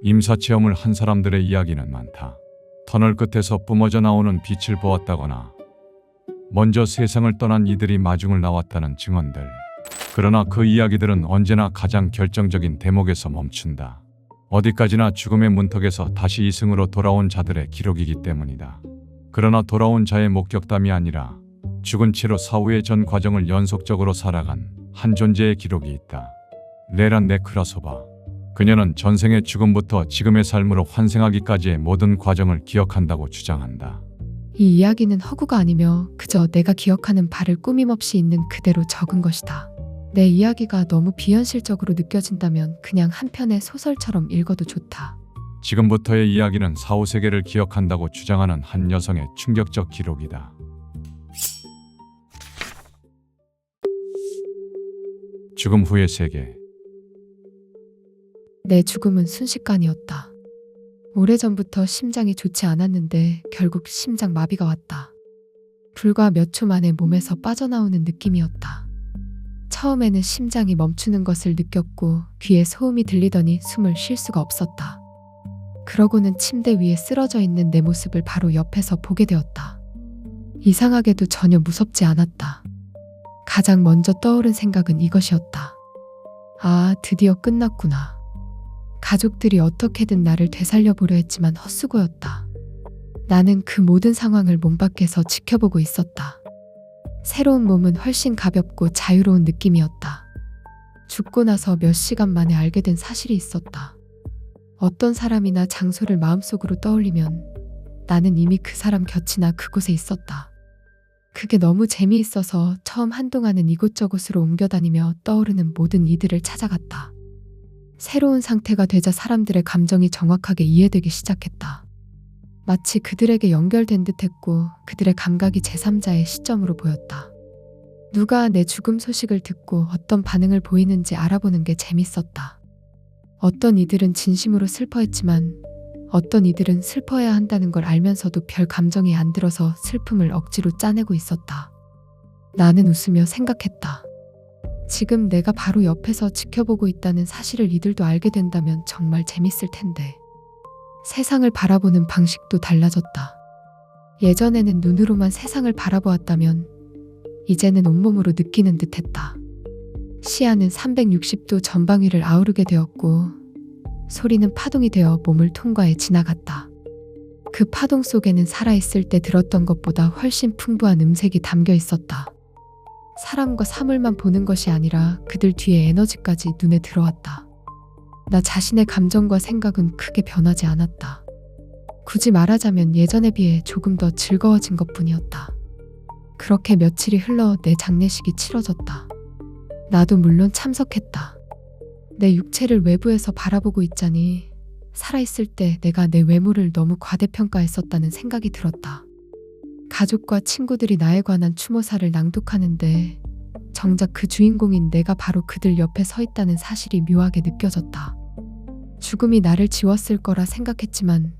임사체험을 한 사람들의 이야기는 많다. 터널 끝에서 뿜어져 나오는 빛을 보았다거나 먼저 세상을 떠난 이들이 마중을 나왔다는 증언들. 그러나 그 이야기들은 언제나 가장 결정적인 대목에서 멈춘다. 어디까지나 죽음의 문턱에서 다시 이승으로 돌아온 자들의 기록이기 때문이다. 그러나 돌아온 자의 목격담이 아니라 죽은 채로 사후의 전 과정을 연속적으로 살아간 한 존재의 기록이 있다. 레란 네크라소바. 그녀는 전생의 죽음부터 지금의 삶으로 환생하기까지의 모든 과정을 기억한다고 주장한다. 이 이야기는 허구가 아니며 그저 내가 기억하는 바를 꾸밈없이 있는 그대로 적은 것이다. 내 이야기가 너무 비현실적으로 느껴진다면 그냥 한 편의 소설처럼 읽어도 좋다. 지금부터의 이야기는 사후 세계를 기억한다고 주장하는 한 여성의 충격적 기록이다. 죽음 후의 세계. 내 죽음은 순식간이었다. 오래전부터 심장이 좋지 않았는데 결국 심장 마비가 왔다. 불과 몇 초 만에 몸에서 빠져나오는 느낌이었다. 처음에는 심장이 멈추는 것을 느꼈고 귀에 소음이 들리더니 숨을 쉴 수가 없었다. 그러고는 침대 위에 쓰러져 있는 내 모습을 바로 옆에서 보게 되었다. 이상하게도 전혀 무섭지 않았다. 가장 먼저 떠오른 생각은 이것이었다. 아, 드디어 끝났구나. 가족들이 어떻게든 나를 되살려보려 했지만 헛수고였다. 나는 그 모든 상황을 몸 밖에서 지켜보고 있었다. 새로운 몸은 훨씬 가볍고 자유로운 느낌이었다. 죽고 나서 몇 시간 만에 알게 된 사실이 있었다. 어떤 사람이나 장소를 마음속으로 떠올리면 나는 이미 그 사람 곁이나 그곳에 있었다. 그게 너무 재미있어서 처음 한동안은 이곳저곳으로 옮겨다니며 떠오르는 모든 이들을 찾아갔다. 새로운 상태가 되자 사람들의 감정이 정확하게 이해되기 시작했다. 마치 그들에게 연결된 듯했고 그들의 감각이 제3자의 시점으로 보였다. 누가 내 죽음 소식을 듣고 어떤 반응을 보이는지 알아보는 게 재밌었다. 어떤 이들은 진심으로 슬퍼했지만 어떤 이들은 슬퍼해야 한다는 걸 알면서도 별 감정이 안 들어서 슬픔을 억지로 짜내고 있었다. 나는 웃으며 생각했다. 지금 내가 바로 옆에서 지켜보고 있다는 사실을 이들도 알게 된다면 정말 재밌을 텐데. 세상을 바라보는 방식도 달라졌다. 예전에는 눈으로만 세상을 바라보았다면 이제는 온몸으로 느끼는 듯했다. 시야는 360도 전방위를 아우르게 되었고 소리는 파동이 되어 몸을 통과해 지나갔다. 그 파동 속에는 살아있을 때 들었던 것보다 훨씬 풍부한 음색이 담겨 있었다. 사람과 사물만 보는 것이 아니라 그들 뒤에 에너지까지 눈에 들어왔다. 나 자신의 감정과 생각은 크게 변하지 않았다. 굳이 말하자면 예전에 비해 조금 더 즐거워진 것뿐이었다. 그렇게 며칠이 흘러 내 장례식이 치러졌다. 나도 물론 참석했다. 내 육체를 외부에서 바라보고 있자니 살아있을 때 내가 내 외모를 너무 과대평가했었다는 생각이 들었다. 가족과 친구들이 나에 관한 추모사를 낭독하는데 정작 그 주인공인 내가 바로 그들 옆에 서 있다는 사실이 묘하게 느껴졌다. 죽음이 나를 지웠을 거라 생각했지만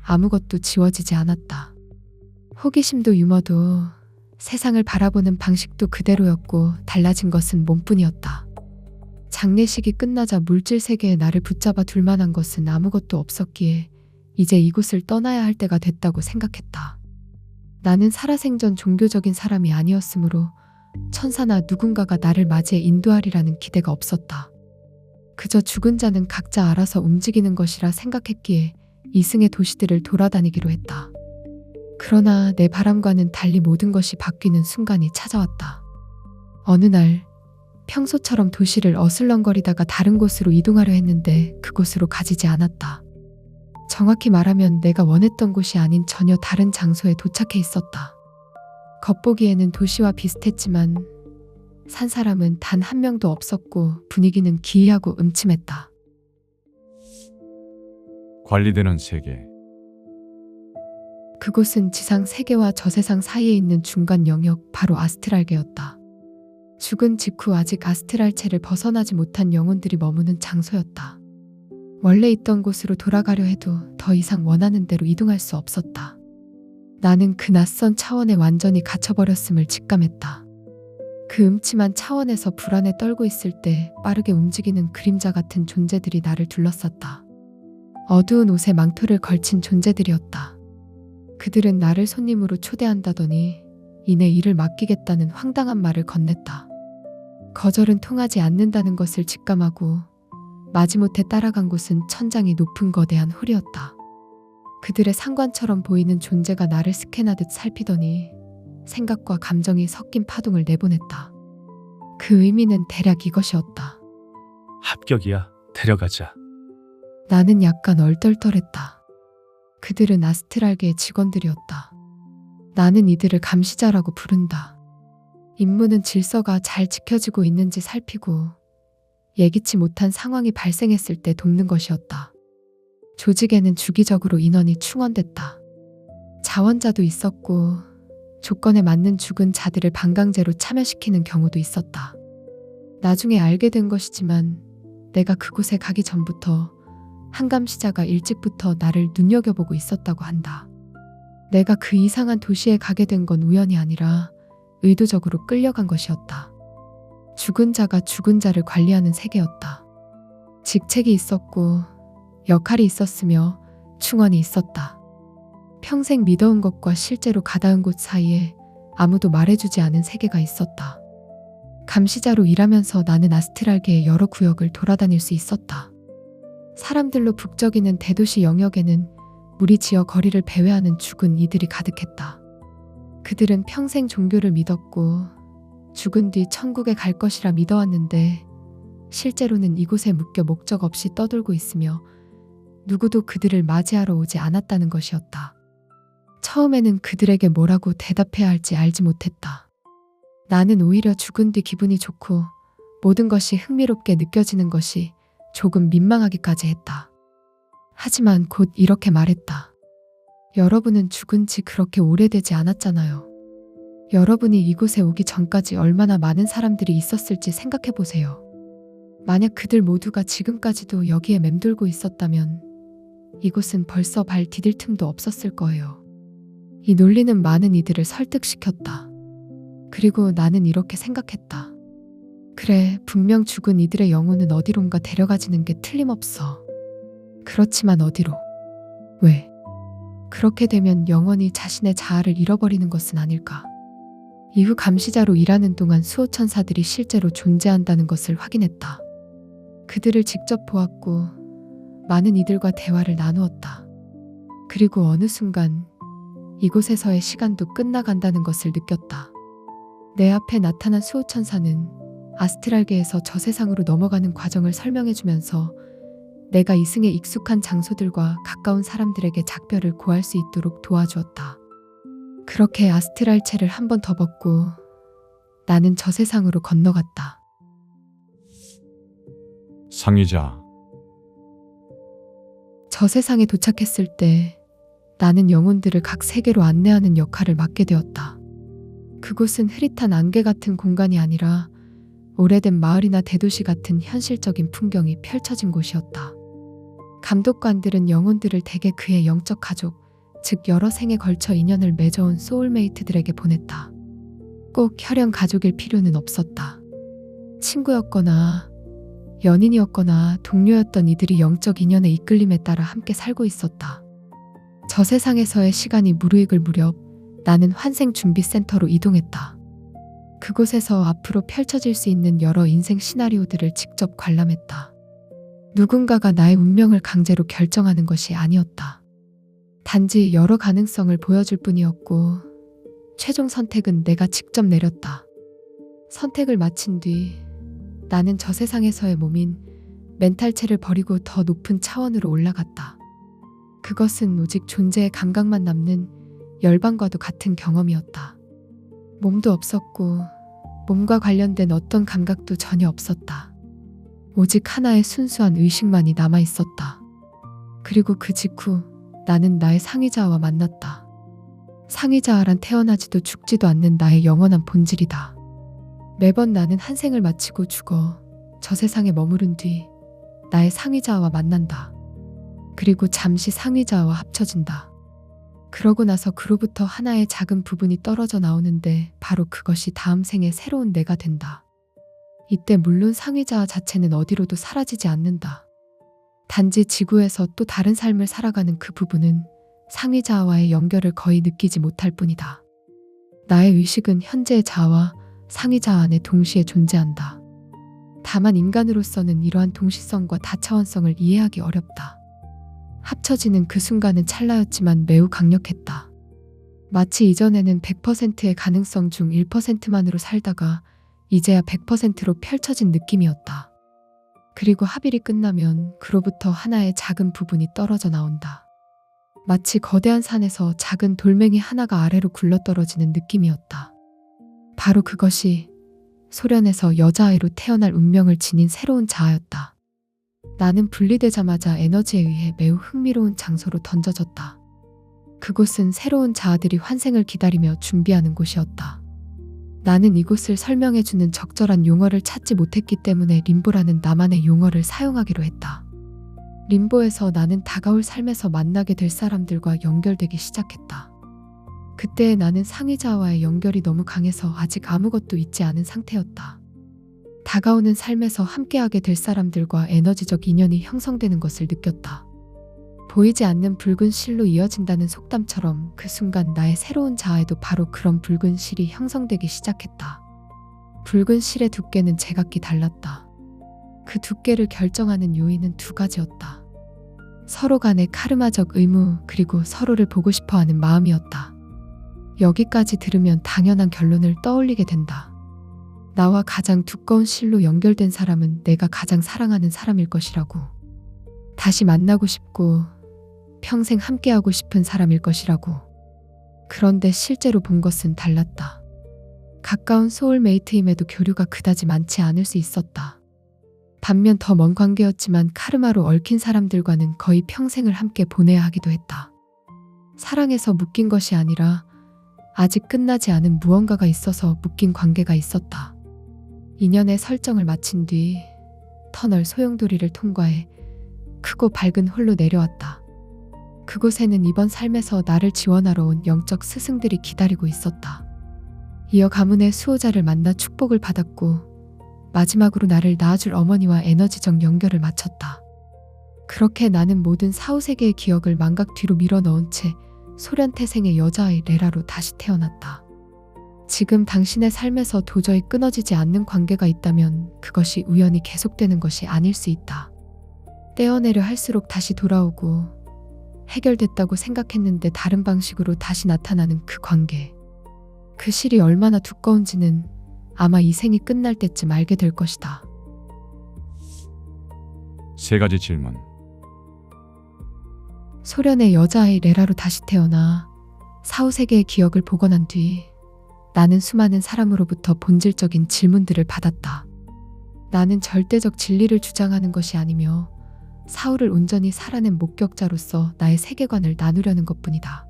아무것도 지워지지 않았다. 호기심도 유머도 세상을 바라보는 방식도 그대로였고 달라진 것은 몸뿐이었다. 장례식이 끝나자 물질 세계에 나를 붙잡아 둘 만한 것은 아무것도 없었기에 이제 이곳을 떠나야 할 때가 됐다고 생각했다. 나는 살아생전 종교적인 사람이 아니었으므로 천사나 누군가가 나를 맞이해 인도하리라는 기대가 없었다. 그저 죽은 자는 각자 알아서 움직이는 것이라 생각했기에 이승의 도시들을 돌아다니기로 했다. 그러나 내 바람과는 달리 모든 것이 바뀌는 순간이 찾아왔다. 어느 날 평소처럼 도시를 어슬렁거리다가 다른 곳으로 이동하려 했는데 그곳으로 가지지 않았다. 정확히 말하면 내가 원했던 곳이 아닌 전혀 다른 장소에 도착해 있었다. 겉보기에는 도시와 비슷했지만 산 사람은 단 한 명도 없었고 분위기는 기이하고 음침했다. 관리되는 세계. 그곳은 지상 세계와 저세상 사이에 있는 중간 영역, 바로 아스트랄계였다. 죽은 직후 아직 아스트랄체를 벗어나지 못한 영혼들이 머무는 장소였다. 원래 있던 곳으로 돌아가려 해도 더 이상 원하는 대로 이동할 수 없었다. 나는 그 낯선 차원에 완전히 갇혀버렸음을 직감했다. 그 음침한 차원에서 불안에 떨고 있을 때 빠르게 움직이는 그림자 같은 존재들이 나를 둘러쌌다. 어두운 옷에 망토를 걸친 존재들이었다. 그들은 나를 손님으로 초대한다더니 이내 일을 맡기겠다는 황당한 말을 건넸다. 거절은 통하지 않는다는 것을 직감하고 마지못해 따라간 곳은 천장이 높은 거대한 홀이었다. 그들의 상관처럼 보이는 존재가 나를 스캔하듯 살피더니 생각과 감정이 섞인 파동을 내보냈다. 그 의미는 대략 이것이었다. 합격이야. 데려가자. 나는 약간 얼떨떨했다. 그들은 아스트랄계의 직원들이었다. 나는 이들을 감시자라고 부른다. 임무는 질서가 잘 지켜지고 있는지 살피고 예기치 못한 상황이 발생했을 때 돕는 것이었다. 조직에는 주기적으로 인원이 충원됐다. 자원자도 있었고 조건에 맞는 죽은 자들을 방강제로 참여시키는 경우도 있었다. 나중에 알게 된 것이지만 내가 그곳에 가기 전부터 한 감시자가 일찍부터 나를 눈여겨보고 있었다고 한다. 내가 그 이상한 도시에 가게 된 건 우연이 아니라 의도적으로 끌려간 것이었다. 죽은 자가 죽은 자를 관리하는 세계였다. 직책이 있었고 역할이 있었으며 충원이 있었다. 평생 믿어온 것과 실제로 가닿은 곳 사이에 아무도 말해주지 않은 세계가 있었다. 감시자로 일하면서 나는 아스트랄계의 여러 구역을 돌아다닐 수 있었다. 사람들로 북적이는 대도시 영역에는 무리지어 거리를 배회하는 죽은 이들이 가득했다. 그들은 평생 종교를 믿었고 죽은 뒤 천국에 갈 것이라 믿어왔는데 실제로는 이곳에 묶여 목적 없이 떠돌고 있으며 누구도 그들을 맞이하러 오지 않았다는 것이었다. 처음에는 그들에게 뭐라고 대답해야 할지 알지 못했다. 나는 오히려 죽은 뒤 기분이 좋고 모든 것이 흥미롭게 느껴지는 것이 조금 민망하기까지 했다. 하지만 곧 이렇게 말했다. 여러분은 죽은 지 그렇게 오래되지 않았잖아요. 여러분이 이곳에 오기 전까지 얼마나 많은 사람들이 있었을지 생각해 보세요. 만약 그들 모두가 지금까지도 여기에 맴돌고 있었다면 이곳은 벌써 발 디딜 틈도 없었을 거예요. 이 논리는 많은 이들을 설득시켰다. 그리고 나는 이렇게 생각했다. 그래, 분명 죽은 이들의 영혼은 어디론가 데려가지는 게 틀림없어. 그렇지만 어디로? 왜? 그렇게 되면 영원히 자신의 자아를 잃어버리는 것은 아닐까? 이후 감시자로 일하는 동안 수호천사들이 실제로 존재한다는 것을 확인했다. 그들을 직접 보았고 많은 이들과 대화를 나누었다. 그리고 어느 순간 이곳에서의 시간도 끝나간다는 것을 느꼈다. 내 앞에 나타난 수호천사는 아스트랄계에서 저 세상으로 넘어가는 과정을 설명해주면서 내가 이승에 익숙한 장소들과 가까운 사람들에게 작별을 고할 수 있도록 도와주었다. 그렇게 아스트랄체를 한 번 더 벗고 나는 저 세상으로 건너갔다. 상의자. 저 세상에 도착했을 때 나는 영혼들을 각 세계로 안내하는 역할을 맡게 되었다. 그곳은 흐릿한 안개 같은 공간이 아니라 오래된 마을이나 대도시 같은 현실적인 풍경이 펼쳐진 곳이었다. 감독관들은 영혼들을 대개 그의 영적 가족, 즉 여러 생에 걸쳐 인연을 맺어온 소울메이트들에게 보냈다. 꼭 혈연 가족일 필요는 없었다. 친구였거나 연인이었거나 동료였던 이들이 영적 인연의 이끌림에 따라 함께 살고 있었다. 저 세상에서의 시간이 무르익을 무렵 나는 환생준비센터로 이동했다. 그곳에서 앞으로 펼쳐질 수 있는 여러 인생 시나리오들을 직접 관람했다. 누군가가 나의 운명을 강제로 결정하는 것이 아니었다. 단지 여러 가능성을 보여줄 뿐이었고 최종 선택은 내가 직접 내렸다. 선택을 마친 뒤 나는 저 세상에서의 몸인 멘탈체를 버리고 더 높은 차원으로 올라갔다. 그것은 오직 존재의 감각만 남는 열반과도 같은 경험이었다. 몸도 없었고 몸과 관련된 어떤 감각도 전혀 없었다. 오직 하나의 순수한 의식만이 남아 있었다. 그리고 그 직후 나는 나의 상위자아와 만났다. 상위자아란 태어나지도 죽지도 않는 나의 영원한 본질이다. 매번 나는 한 생을 마치고 죽어 저 세상에 머무른 뒤 나의 상위자아와 만난다. 그리고 잠시 상위자아와 합쳐진다. 그러고 나서 그로부터 하나의 작은 부분이 떨어져 나오는데 바로 그것이 다음 생의 새로운 내가 된다. 이때 물론 상위자아 자체는 어디로도 사라지지 않는다. 단지 지구에서 또 다른 삶을 살아가는 그 부분은 상위 자아와의 연결을 거의 느끼지 못할 뿐이다. 나의 의식은 현재의 자아와 상위 자아 안에 동시에 존재한다. 다만 인간으로서는 이러한 동시성과 다차원성을 이해하기 어렵다. 합쳐지는 그 순간은 찰나였지만 매우 강력했다. 마치 이전에는 100%의 가능성 중 1%만으로 살다가 이제야 100%로 펼쳐진 느낌이었다. 그리고 합일이 끝나면 그로부터 하나의 작은 부분이 떨어져 나온다. 마치 거대한 산에서 작은 돌멩이 하나가 아래로 굴러떨어지는 느낌이었다. 바로 그것이 소련에서 여자아이로 태어날 운명을 지닌 새로운 자아였다. 나는 분리되자마자 에너지에 의해 매우 흥미로운 장소로 던져졌다. 그곳은 새로운 자아들이 환생을 기다리며 준비하는 곳이었다. 나는 이곳을 설명해주는 적절한 용어를 찾지 못했기 때문에 림보라는 나만의 용어를 사용하기로 했다. 림보에서 나는 다가올 삶에서 만나게 될 사람들과 연결되기 시작했다. 그때 나는 상위자와의 연결이 너무 강해서 아직 아무것도 잊지 않은 상태였다. 다가오는 삶에서 함께하게 될 사람들과 에너지적 인연이 형성되는 것을 느꼈다. 보이지 않는 붉은 실로 이어진다는 속담처럼 그 순간 나의 새로운 자아에도 바로 그런 붉은 실이 형성되기 시작했다. 붉은 실의 두께는 제각기 달랐다. 그 두께를 결정하는 요인은 두 가지였다. 서로 간의 카르마적 의무 그리고 서로를 보고 싶어하는 마음이었다. 여기까지 들으면 당연한 결론을 떠올리게 된다. 나와 가장 두꺼운 실로 연결된 사람은 내가 가장 사랑하는 사람일 것이라고. 다시 만나고 싶고 평생 함께하고 싶은 사람일 것이라고. 그런데 실제로 본 것은 달랐다. 가까운 소울메이트임에도 교류가 그다지 많지 않을 수 있었다. 반면 더 먼 관계였지만 카르마로 얽힌 사람들과는 거의 평생을 함께 보내야 하기도 했다. 사랑에서 묶인 것이 아니라 아직 끝나지 않은 무언가가 있어서 묶인 관계가 있었다. 인연의 설정을 마친 뒤 터널 소용돌이를 통과해 크고 밝은 홀로 내려왔다. 그곳에는 이번 삶에서 나를 지원하러 온 영적 스승들이 기다리고 있었다. 이어 가문의 수호자를 만나 축복을 받았고 마지막으로 나를 낳아줄 어머니와 에너지적 연결을 마쳤다. 그렇게 나는 모든 사후세계의 기억을 망각 뒤로 밀어 넣은 채 소련 태생의 여자아이 레라로 다시 태어났다. 지금 당신의 삶에서 도저히 끊어지지 않는 관계가 있다면 그것이 우연히 계속되는 것이 아닐 수 있다. 떼어내려 할수록 다시 돌아오고 해결됐다고 생각했는데 다른 방식으로 다시 나타나는 그 관계. 그 실이 얼마나 두꺼운지는 아마 이 생이 끝날 때쯤 알게 될 것이다. 3가지 질문. 소련의 여자아이 레라로 다시 태어나 사후세계의 기억을 복원한 뒤 나는 수많은 사람으로부터 본질적인 질문들을 받았다. 나는 절대적 진리를 주장하는 것이 아니며 사후를 온전히 살아낸 목격자로서 나의 세계관을 나누려는 것뿐이다.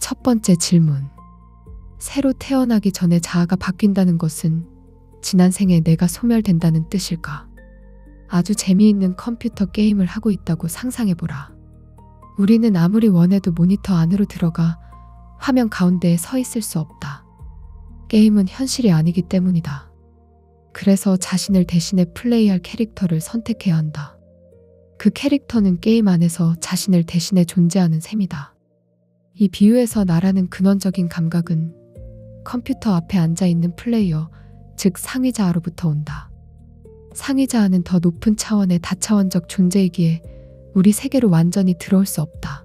첫 번째 질문. 새로 태어나기 전에 자아가 바뀐다는 것은 지난 생에 내가 소멸된다는 뜻일까? 아주 재미있는 컴퓨터 게임을 하고 있다고 상상해보라. 우리는 아무리 원해도 모니터 안으로 들어가 화면 가운데에 서 있을 수 없다. 게임은 현실이 아니기 때문이다. 그래서 자신을 대신해 플레이할 캐릭터를 선택해야 한다. 그 캐릭터는 게임 안에서 자신을 대신해 존재하는 셈이다. 이 비유에서 나라는 근원적인 감각은 컴퓨터 앞에 앉아있는 플레이어, 즉 상위자아로부터 온다. 상위자아는 더 높은 차원의 다차원적 존재이기에 우리 세계로 완전히 들어올 수 없다.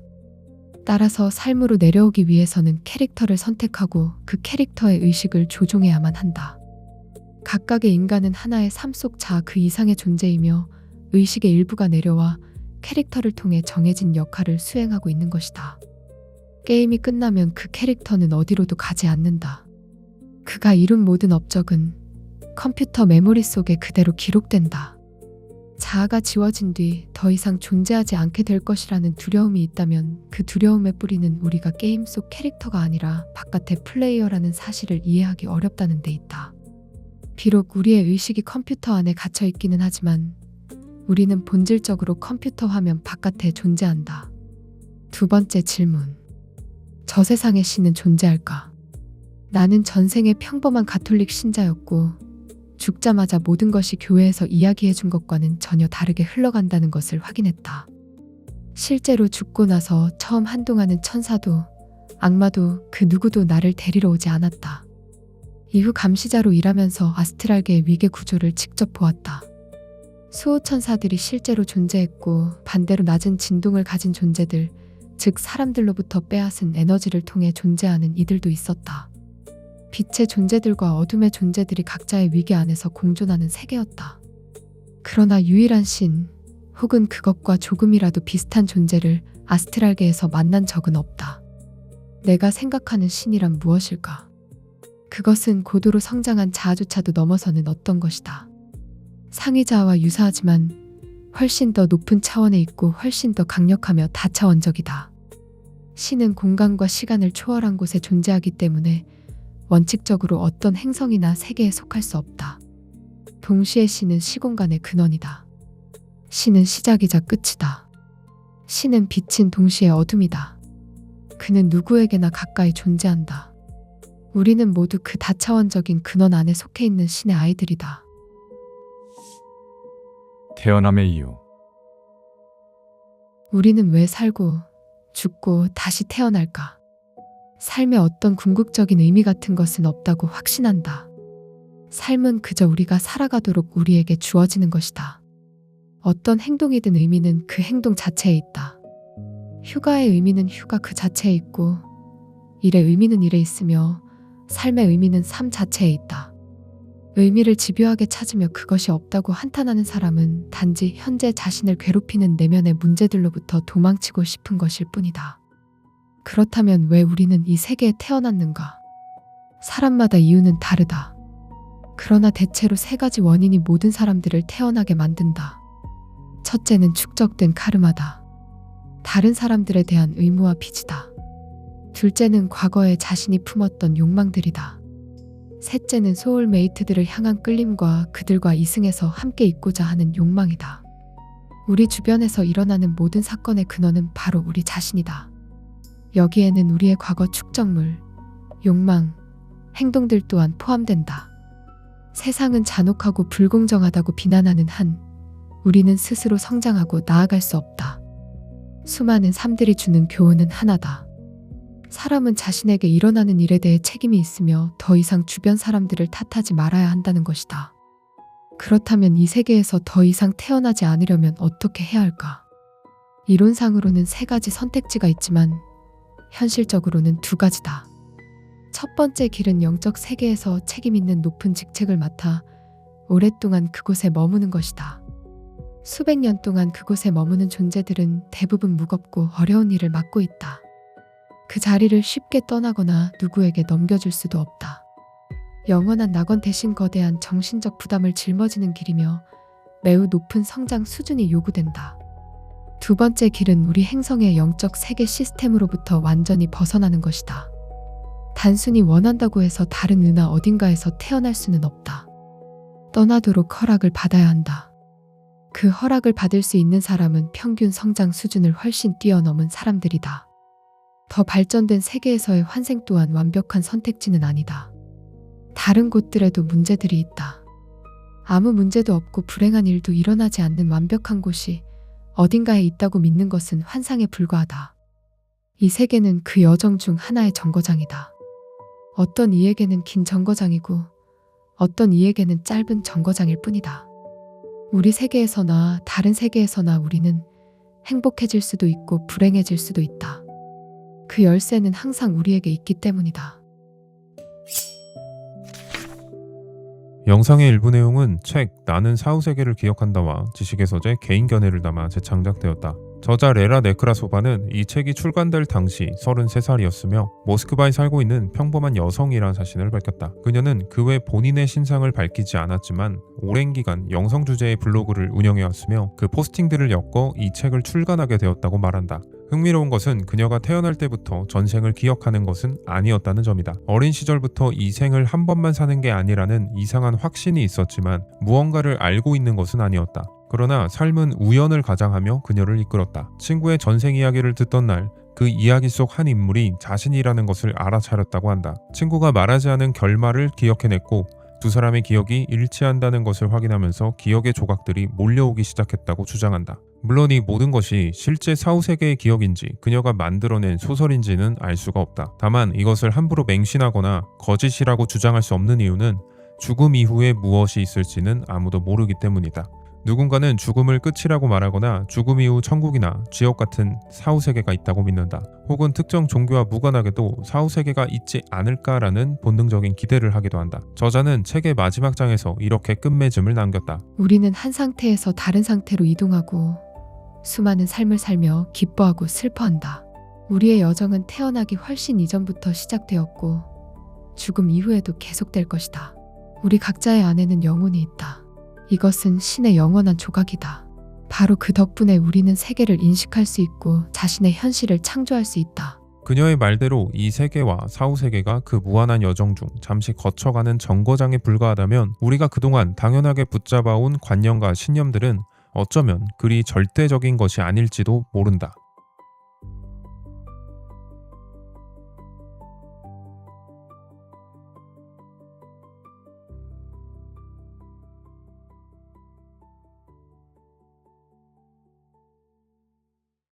따라서 삶으로 내려오기 위해서는 캐릭터를 선택하고 그 캐릭터의 의식을 조종해야만 한다. 각각의 인간은 하나의 삶 속 자아 그 이상의 존재이며 의식의 일부가 내려와 캐릭터를 통해 정해진 역할을 수행하고 있는 것이다. 게임이 끝나면 그 캐릭터는 어디로도 가지 않는다. 그가 이룬 모든 업적은 컴퓨터 메모리 속에 그대로 기록된다. 자아가 지워진 뒤 더 이상 존재하지 않게 될 것이라는 두려움이 있다면 그 두려움의 뿌리는 우리가 게임 속 캐릭터가 아니라 바깥의 플레이어라는 사실을 이해하기 어렵다는 데 있다. 비록 우리의 의식이 컴퓨터 안에 갇혀 있기는 하지만 우리는 본질적으로 컴퓨터 화면 바깥에 존재한다. 두 번째 질문. 저 세상의 신은 존재할까? 나는 전생에 평범한 가톨릭 신자였고 죽자마자 모든 것이 교회에서 이야기해 준 것과는 전혀 다르게 흘러간다는 것을 확인했다. 실제로 죽고 나서 처음 한동안은 천사도 악마도 그 누구도 나를 데리러 오지 않았다. 이후 감시자로 일하면서 아스트랄계의 위계 구조를 직접 보았다. 수호천사들이 실제로 존재했고 반대로 낮은 진동을 가진 존재들, 즉 사람들로부터 빼앗은 에너지를 통해 존재하는 이들도 있었다. 빛의 존재들과 어둠의 존재들이 각자의 위계 안에서 공존하는 세계였다. 그러나 유일한 신, 혹은 그것과 조금이라도 비슷한 존재를 아스트랄계에서 만난 적은 없다. 내가 생각하는 신이란 무엇일까? 그것은 고도로 성장한 자아조차도 넘어서는 어떤 것이다. 상위자아와 유사하지만 훨씬 더 높은 차원에 있고 훨씬 더 강력하며 다차원적이다. 신은 공간과 시간을 초월한 곳에 존재하기 때문에 원칙적으로 어떤 행성이나 세계에 속할 수 없다. 동시에 신은 시공간의 근원이다. 신은 시작이자 끝이다. 신은 빛인 동시에 어둠이다. 그는 누구에게나 가까이 존재한다. 우리는 모두 그 다차원적인 근원 안에 속해 있는 신의 아이들이다. 태어남의 이유. 우리는 왜 살고 죽고 다시 태어날까? 삶에 어떤 궁극적인 의미 같은 것은 없다고 확신한다. 삶은 그저 우리가 살아가도록 우리에게 주어지는 것이다. 어떤 행동이든 의미는 그 행동 자체에 있다. 휴가의 의미는 휴가 그 자체에 있고, 일의 의미는 일에 있으며 삶의 의미는 삶 자체에 있다. 의미를 집요하게 찾으며 그것이 없다고 한탄하는 사람은 단지 현재 자신을 괴롭히는 내면의 문제들로부터 도망치고 싶은 것일 뿐이다. 그렇다면 왜 우리는 이 세계에 태어났는가? 사람마다 이유는 다르다. 그러나 대체로 세 가지 원인이 모든 사람들을 태어나게 만든다. 첫째는 축적된 카르마다. 다른 사람들에 대한 의무와 빚이다. 둘째는 과거에 자신이 품었던 욕망들이다. 셋째는 소울메이트들을 향한 끌림과 그들과 이승해서 함께 있고자 하는 욕망이다. 우리 주변에서 일어나는 모든 사건의 근원은 바로 우리 자신이다. 여기에는 우리의 과거 축적물, 욕망, 행동들 또한 포함된다. 세상은 잔혹하고 불공정하다고 비난하는 한, 우리는 스스로 성장하고 나아갈 수 없다. 수많은 삶들이 주는 교훈은 하나다. 사람은 자신에게 일어나는 일에 대해 책임이 있으며 더 이상 주변 사람들을 탓하지 말아야 한다는 것이다. 그렇다면 이 세계에서 더 이상 태어나지 않으려면 어떻게 해야 할까? 이론상으로는 세 가지 선택지가 있지만 현실적으로는 두 가지다. 첫 번째 길은 영적 세계에서 책임 있는 높은 직책을 맡아 오랫동안 그곳에 머무는 것이다. 수백 년 동안 그곳에 머무는 존재들은 대부분 무겁고 어려운 일을 맡고 있다. 그 자리를 쉽게 떠나거나 누구에게 넘겨줄 수도 없다. 영원한 낙원 대신 거대한 정신적 부담을 짊어지는 길이며 매우 높은 성장 수준이 요구된다. 두 번째 길은 우리 행성의 영적 세계 시스템으로부터 완전히 벗어나는 것이다. 단순히 원한다고 해서 다른 은하 어딘가에서 태어날 수는 없다. 떠나도록 허락을 받아야 한다. 그 허락을 받을 수 있는 사람은 평균 성장 수준을 훨씬 뛰어넘은 사람들이다. 더 발전된 세계에서의 환생 또한 완벽한 선택지는 아니다. 다른 곳들에도 문제들이 있다. 아무 문제도 없고 불행한 일도 일어나지 않는 완벽한 곳이 어딘가에 있다고 믿는 것은 환상에 불과하다. 이 세계는 그 여정 중 하나의 정거장이다. 어떤 이에게는 긴 정거장이고 어떤 이에게는 짧은 정거장일 뿐이다. 우리 세계에서나 다른 세계에서나 우리는 행복해질 수도 있고 불행해질 수도 있다. 그 열쇠는 항상 우리에게 있기 때문이다. 영상의 일부 내용은 책 나는 사후세계를 기억한다와 지식의 서재 개인 견해를 담아 재창작되었다. 저자 레라 네크라소바는 이 책이 출간될 당시 33살이었으며 모스크바에 살고 있는 평범한 여성이라는 자신을 밝혔다. 그녀는 그 외 본인의 신상을 밝히지 않았지만 오랜 기간 영성 주제의 블로그를 운영해왔으며 그 포스팅들을 엮어 이 책을 출간하게 되었다고 말한다. 흥미로운 것은 그녀가 태어날 때부터 전생을 기억하는 것은 아니었다는 점이다. 어린 시절부터 이 생을 한 번만 사는 게 아니라는 이상한 확신이 있었지만 무언가를 알고 있는 것은 아니었다. 그러나 삶은 우연을 가장하며 그녀를 이끌었다. 친구의 전생 이야기를 듣던 날 그 이야기 속 한 인물이 자신이라는 것을 알아차렸다고 한다. 친구가 말하지 않은 결말을 기억해냈고 두 사람의 기억이 일치한다는 것을 확인하면서 기억의 조각들이 몰려오기 시작했다고 주장한다. 물론 이 모든 것이 실제 사후세계의 기억인지 그녀가 만들어낸 소설인지는 알 수가 없다. 다만 이것을 함부로 맹신하거나 거짓이라고 주장할 수 없는 이유는 죽음 이후에 무엇이 있을지는 아무도 모르기 때문이다. 누군가는 죽음을 끝이라고 말하거나 죽음 이후 천국이나 지옥 같은 사후세계가 있다고 믿는다. 혹은 특정 종교와 무관하게도 사후세계가 있지 않을까라는 본능적인 기대를 하기도 한다. 저자는 책의 마지막 장에서 이렇게 끝맺음을 남겼다. 우리는 한 상태에서 다른 상태로 이동하고 수많은 삶을 살며 기뻐하고 슬퍼한다. 우리의 여정은 태어나기 훨씬 이전부터 시작되었고 죽음 이후에도 계속될 것이다. 우리 각자의 안에는 영혼이 있다. 이것은 신의 영원한 조각이다. 바로 그 덕분에 우리는 세계를 인식할 수 있고 자신의 현실을 창조할 수 있다. 그녀의 말대로 이 세계와 사후세계가 그 무한한 여정 중 잠시 거쳐가는 정거장에 불과하다면 우리가 그동안 당연하게 붙잡아온 관념과 신념들은 어쩌면 그리 절대적인 것이 아닐지도 모른다.